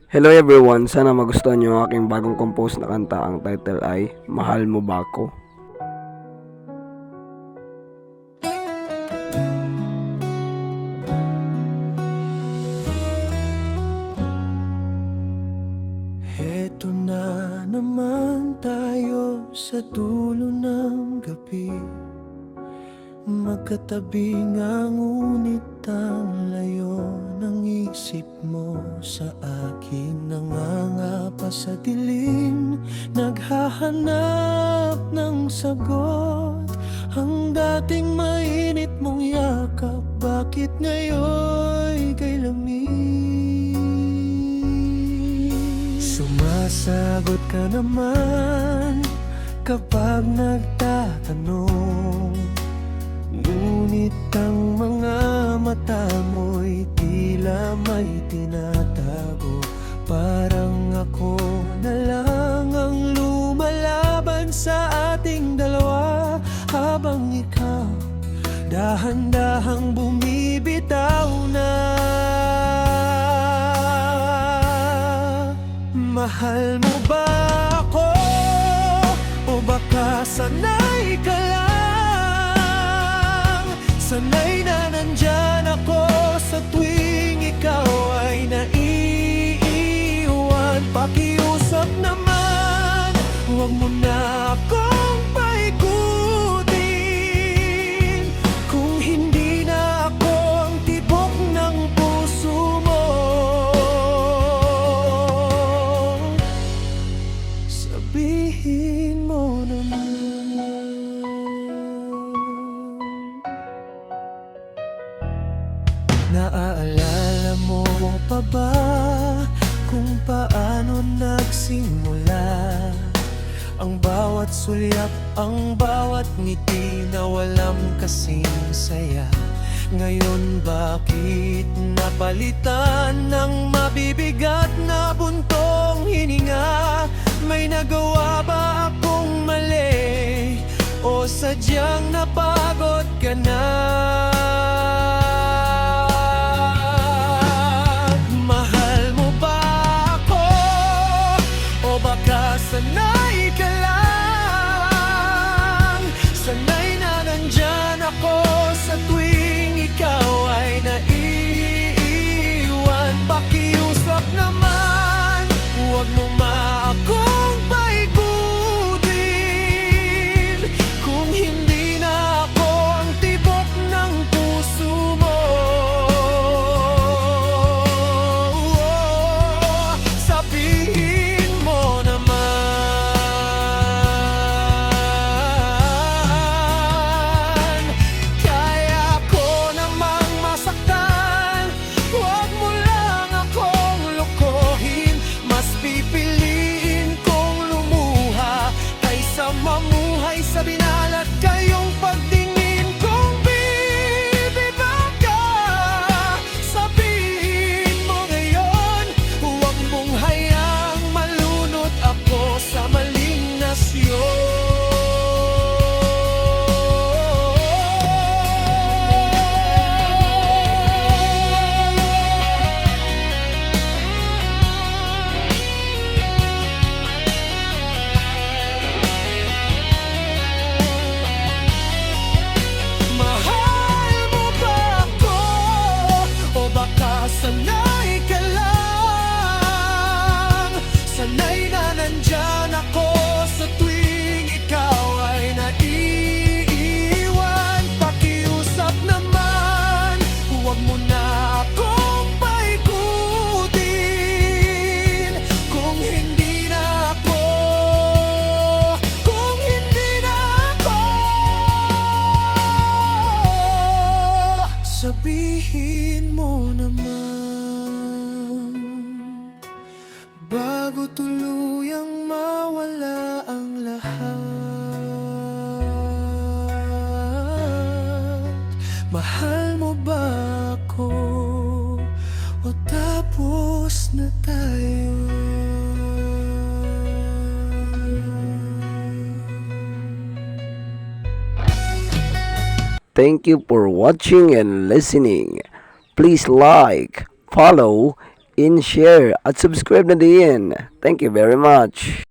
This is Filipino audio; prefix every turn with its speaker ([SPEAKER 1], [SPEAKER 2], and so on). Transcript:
[SPEAKER 1] Hello everyone, sana magustuhan niyo ang aking bagong compose na kanta. Ang title ay Mahal Mo Ba Ako?
[SPEAKER 2] Heto na naman tayo sa dulo ng gabi, magkatabi nga ngunit ang layo ng isip mo sa akin. Nangangapa sa dilim, naghahanap ng sagot. Ang dating mainit mong yakap, bakit ngayon'y kay lamig? Sumasagot ka naman kapag nagtatanong, ngunit ang mga mata mo'y tila may tinatago. Parang ako na lang ang lumalaban sa ating dalawa, habang ikaw dahan-dahang bumibitaw na. Mahal mo ba ako? O baka sanay ka lang? Sanay na nandyan ako sa tuwing ikaw ay naiiwan. Pakiusap naman, huwag mo na akong paikutin, kung hindi na ako ang tibok ng puso mo. Sabihin mo naman. Naaalala mo pa ba kung paano nagsimula ang bawat sulyap, ang bawat ngiti na walang kasing saya? Ngayon bakit napalitan ng mabibigat na buntong hininga? May nagawa ba akong mali o sadyang napagod ka na? Mahal mo ba ako? O baka sanay ka lang? Sanay na nandyan ako sa tuwing ikaw ay naiiwan. Pakiusap naman, huwag mo akong paikutin, kung hindi na ako ang tibok ng puso mo. Sabihin mo naman, kaya ko namang masaktan. Huwag mo lang akong lokohin, mas pipiliin kong lumuha kaysa mamuhay sa binalat kayong pagtingin kong bibigyan ka. Sabihin mo ngayon, huwag mong hayaang malunod ako sa maling nasyon. Mahal mo ba ako? O baka sanay ka lang? Sanay na nandyan ako sa tuwing ikaw ay naiiwan. Pakiusap naman, huwag mo na akong paikutin, kung hindi na ako, kung hindi na ako. Sabihin mo naman, bago tuluyang mawala ang lahat. Mahal mo ba ako? O tapos na tayo?
[SPEAKER 1] Thank you for watching and listening. Please like, follow, in, share, at subscribe na din. Thank you very much.